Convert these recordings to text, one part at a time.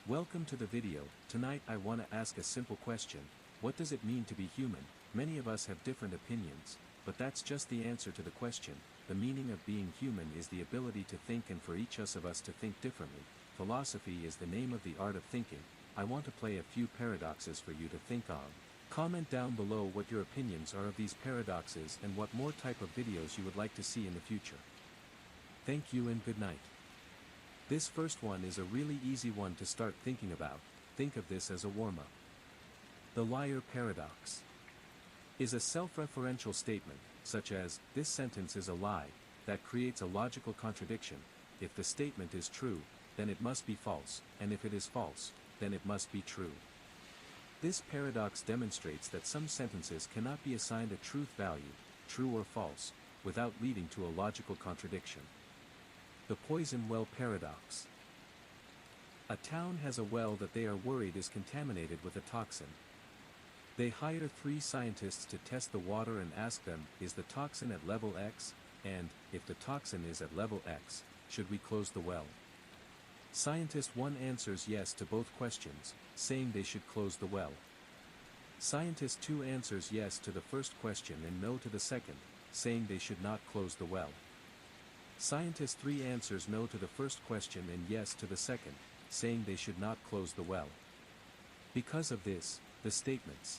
Welcome to the video. Tonight I want to ask a simple question. What does it mean to be human? Many of us have different opinions, but that's just the answer to the question. The meaning of being human is the ability to think, and for each of us to think differently. Philosophy is the name of the art of thinking. I want to play a few paradoxes for you to think on. Comment down below what your opinions are of these paradoxes and what more type of videos you would like to see in the future. Thank you and good night. This first one is a really easy one to start thinking about. Think of this as a warm-up. The liar paradox is a self-referential statement, such as, "This sentence is a lie," that creates a logical contradiction. If the statement is true, then it must be false, and if it is false, then it must be true. This paradox demonstrates that some sentences cannot be assigned a truth value, true or false, without leading to a logical contradiction. The poison well paradox. A town has a well that they are worried is contaminated with a toxin. They hire 3 scientists to test the water and ask them, is the toxin at level X, and, if the toxin is at level X, should we close the well? Scientist 1 answers yes to both questions, saying they should close the well. Scientist 2 answers yes to the first question and no to the second, saying they should not close the well. Scientist 3 answers no to the first question and yes to the second, saying they should not close the well. Because of this, the statements,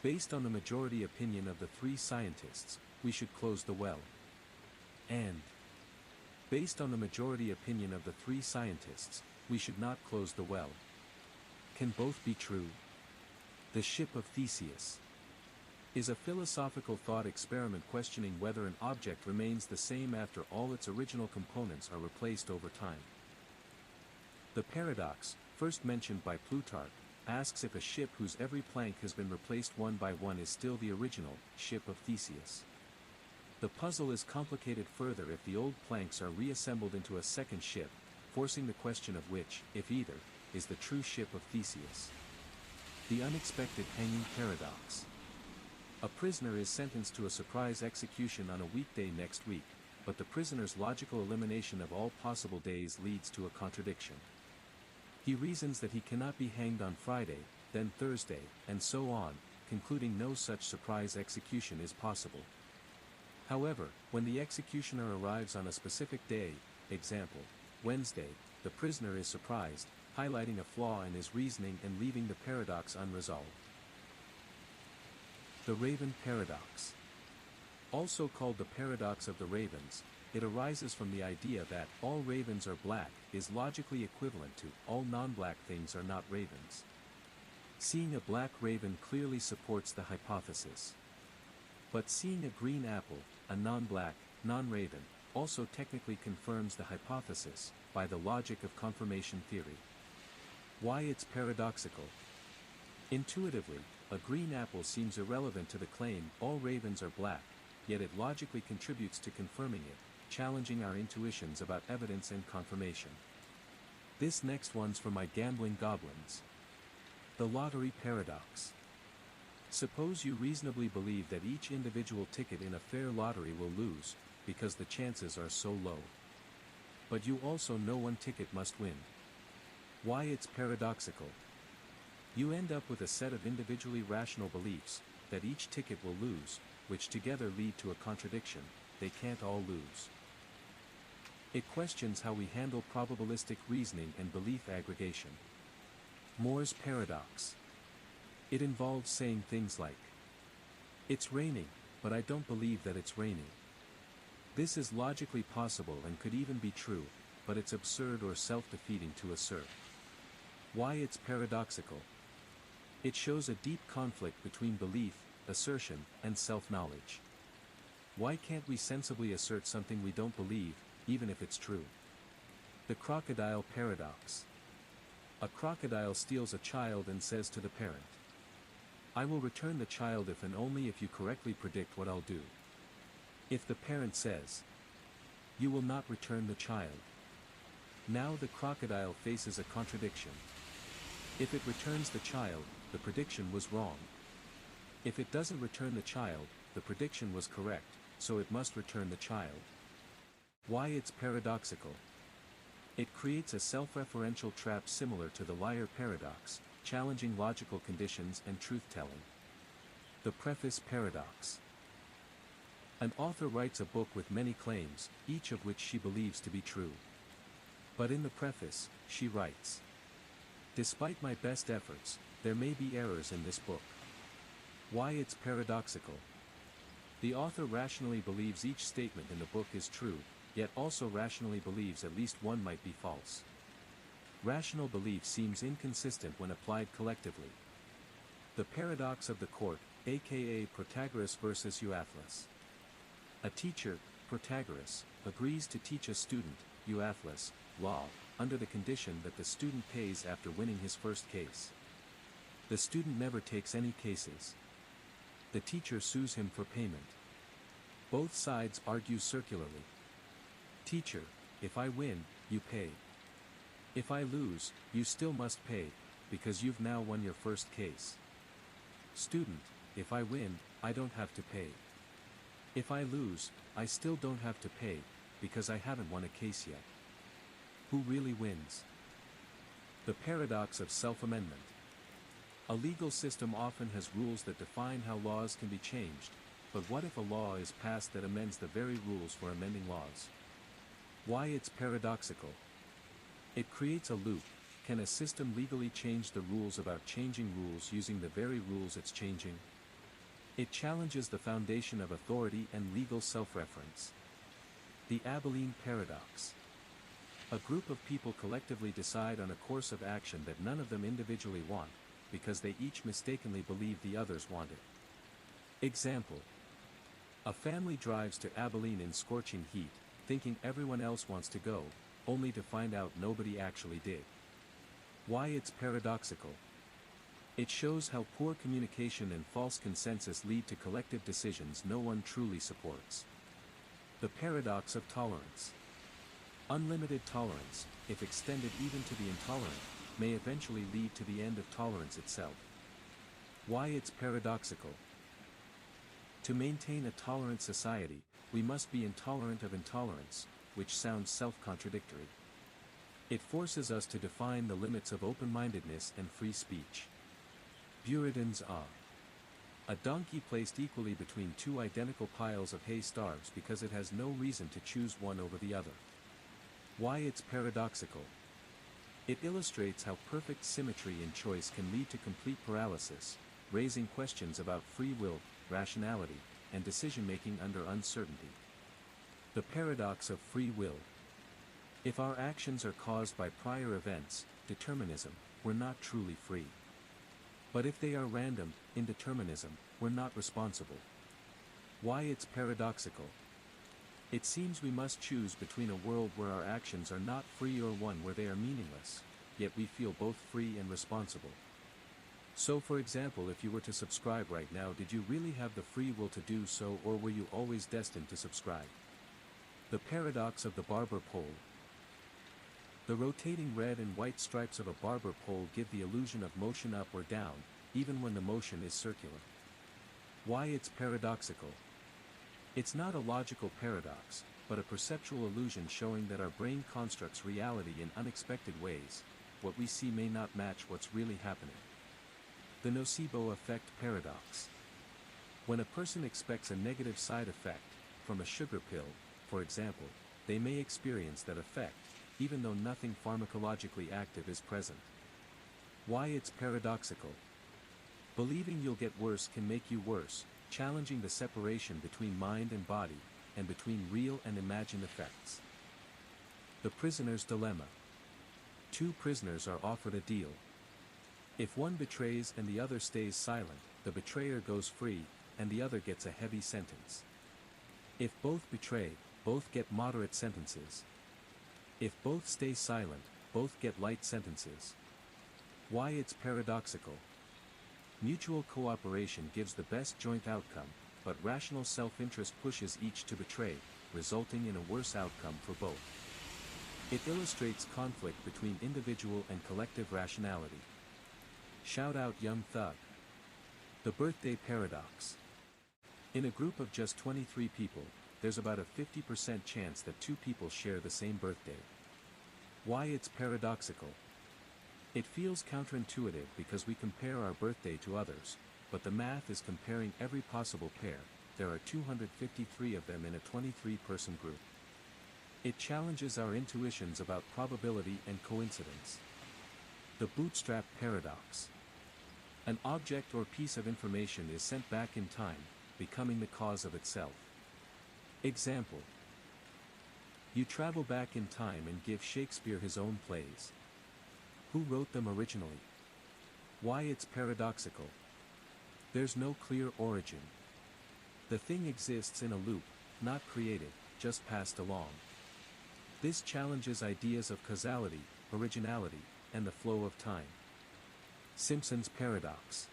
based on the majority opinion of the 3 scientists, we should close the well, and, based on the majority opinion of the 3 scientists, we should not close the well, can both be true. The ship of Theseus is a philosophical thought experiment questioning whether an object remains the same after all its original components are replaced over time. The paradox, first mentioned by Plutarch, asks if a ship whose every plank has been replaced one by one is still the original ship of Theseus. The puzzle is complicated further if the old planks are reassembled into a second ship, forcing the question of which, if either, is the true ship of Theseus. The unexpected hanging paradox. A prisoner is sentenced to a surprise execution on a weekday next week, but the prisoner's logical elimination of all possible days leads to a contradiction. He reasons that he cannot be hanged on Friday, then Thursday, and so on, concluding no such surprise execution is possible. However, when the executioner arrives on a specific day, example, Wednesday, the prisoner is surprised, highlighting a flaw in his reasoning and leaving the paradox unresolved. The Raven Paradox. Also called the paradox of the ravens, it arises from the idea that all ravens are black is logically equivalent to all non-black things are not ravens. Seeing a black raven clearly supports the hypothesis. But seeing a green apple, a non-black, non-raven, also technically confirms the hypothesis, by the logic of confirmation theory. Why it's paradoxical? Intuitively, a green apple seems irrelevant to the claim, all ravens are black, yet it logically contributes to confirming it, challenging our intuitions about evidence and confirmation. This next one's for my gambling goblins. The lottery paradox. Suppose you reasonably believe that each individual ticket in a fair lottery will lose, because the chances are so low. But you also know one ticket must win. Why it's paradoxical? You end up with a set of individually rational beliefs, that each ticket will lose, which together lead to a contradiction, they can't all lose. It questions how we handle probabilistic reasoning and belief aggregation. Moore's paradox. It involves saying things like, "It's raining, but I don't believe that it's raining." This is logically possible and could even be true, but it's absurd or self-defeating to assert. Why it's paradoxical? It shows a deep conflict between belief, assertion, and self-knowledge. Why can't we sensibly assert something we don't believe, even if it's true? The crocodile paradox. A crocodile steals a child and says to the parent, "I will return the child if and only if you correctly predict what I'll do." If the parent says, "You will not return the child," now the crocodile faces a contradiction. If it returns the child, the prediction was wrong. If it doesn't return the child, the prediction was correct, so it must return the child. Why it's paradoxical? It creates a self-referential trap similar to the liar paradox, challenging logical conditions and truth-telling. The preface paradox. An author writes a book with many claims, each of which she believes to be true. But in the preface, she writes, "Despite my best efforts, there may be errors in this book." Why it's paradoxical. The author rationally believes each statement in the book is true, yet also rationally believes at least one might be false. Rational belief seems inconsistent when applied collectively. The paradox of the court, aka Protagoras versus Euathlus. A teacher, Protagoras, agrees to teach a student, Euathlus, law, under the condition that the student pays after winning his first case. The student never takes any cases. The teacher sues him for payment. Both sides argue circularly. Teacher, if I win, you pay. If I lose, you still must pay, because you've now won your first case. Student, if I win, I don't have to pay. If I lose, I still don't have to pay, because I haven't won a case yet. Who really wins? The paradox of self-amendment. A legal system often has rules that define how laws can be changed, but what if a law is passed that amends the very rules for amending laws? Why it's paradoxical. It creates a loop. Can a system legally change the rules about changing rules using the very rules it's changing? It challenges the foundation of authority and legal self-reference. The Abilene paradox. A group of people collectively decide on a course of action that none of them individually want, because they each mistakenly believe the others want it. Example. A family drives to Abilene in scorching heat, thinking everyone else wants to go, only to find out nobody actually did. Why it's paradoxical. It shows how poor communication and false consensus lead to collective decisions no one truly supports. The paradox of tolerance. Unlimited tolerance, if extended even to the intolerant, may eventually lead to the end of tolerance itself. Why it's paradoxical. To maintain a tolerant society, we must be intolerant of intolerance, which sounds self-contradictory. It forces us to define the limits of open-mindedness and free speech. Buridan's A donkey placed equally between two identical piles of hay starves because it has no reason to choose one over the other. Why it's paradoxical. It illustrates how perfect symmetry in choice can lead to complete paralysis, raising questions about free will, rationality, and decision-making under uncertainty. The paradox of free will. If our actions are caused by prior events, determinism, we're not truly free. But if they are random, indeterminism, we're not responsible. Why it's paradoxical. It seems we must choose between a world where our actions are not free or one where they are meaningless, yet we feel both free and responsible. So for example, if you were to subscribe right now, did you really have the free will to do so, or were you always destined to subscribe? The paradox of the barber pole. The rotating red and white stripes of a barber pole give the illusion of motion up or down, even when the motion is circular. Why it's paradoxical. It's not a logical paradox, but a perceptual illusion showing that our brain constructs reality in unexpected ways. What we see may not match what's really happening. The nocebo effect paradox. When a person expects a negative side effect, from a sugar pill, for example, they may experience that effect, even though nothing pharmacologically active is present. Why it's paradoxical. Believing you'll get worse can make you worse, challenging the separation between mind and body, and between real and imagined effects. The prisoner's dilemma. Two prisoners are offered a deal. If one betrays and the other stays silent, the betrayer goes free, and the other gets a heavy sentence. If both betray, both get moderate sentences. If both stay silent, both get light sentences. Why it's paradoxical. Mutual cooperation gives the best joint outcome, but rational self-interest pushes each to betray, resulting in a worse outcome for both. It illustrates conflict between individual and collective rationality. Shout out Young Thug. The birthday paradox. In a group of just 23 people, there's about a 50% chance that two people share the same birthday. Why it's paradoxical. It feels counterintuitive because we compare our birthday to others, but the math is comparing every possible pair. There are 253 of them in a 23-person group. It challenges our intuitions about probability and coincidence. The bootstrap paradox. An object or piece of information is sent back in time, becoming the cause of itself. Example. You travel back in time and give Shakespeare his own plays. Who wrote them originally? Why it's paradoxical. There's no clear origin. The thing exists in a loop, not created, just passed along. This challenges ideas of causality, originality, and the flow of time. Simpson's paradox.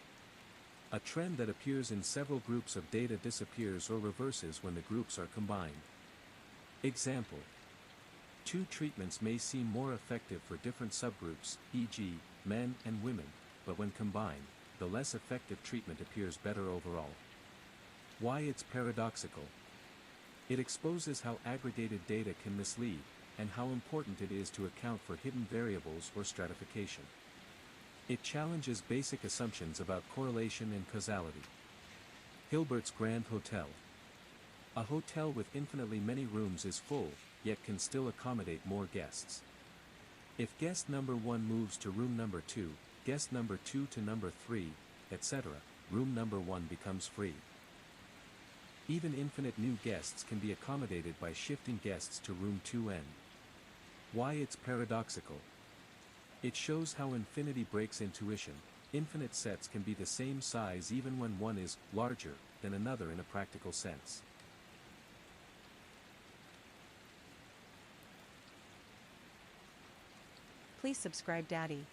A trend that appears in several groups of data disappears or reverses when the groups are combined. Example. Two treatments may seem more effective for different subgroups, e.g., men and women, but when combined, the less effective treatment appears better overall. Why it's paradoxical. It exposes how aggregated data can mislead, and how important it is to account for hidden variables or stratification. It challenges basic assumptions about correlation and causality. Hilbert's Grand Hotel. A hotel with infinitely many rooms is full, yet can still accommodate more guests. If guest number 1 moves to room number 2, guest number 2 to number 3, etc., room number 1 becomes free. Even infinite new guests can be accommodated by shifting guests to room 2n. Why it's paradoxical. It shows how infinity breaks intuition. Infinite sets can be the same size even when one is larger than another in a practical sense. Please subscribe, Daddy.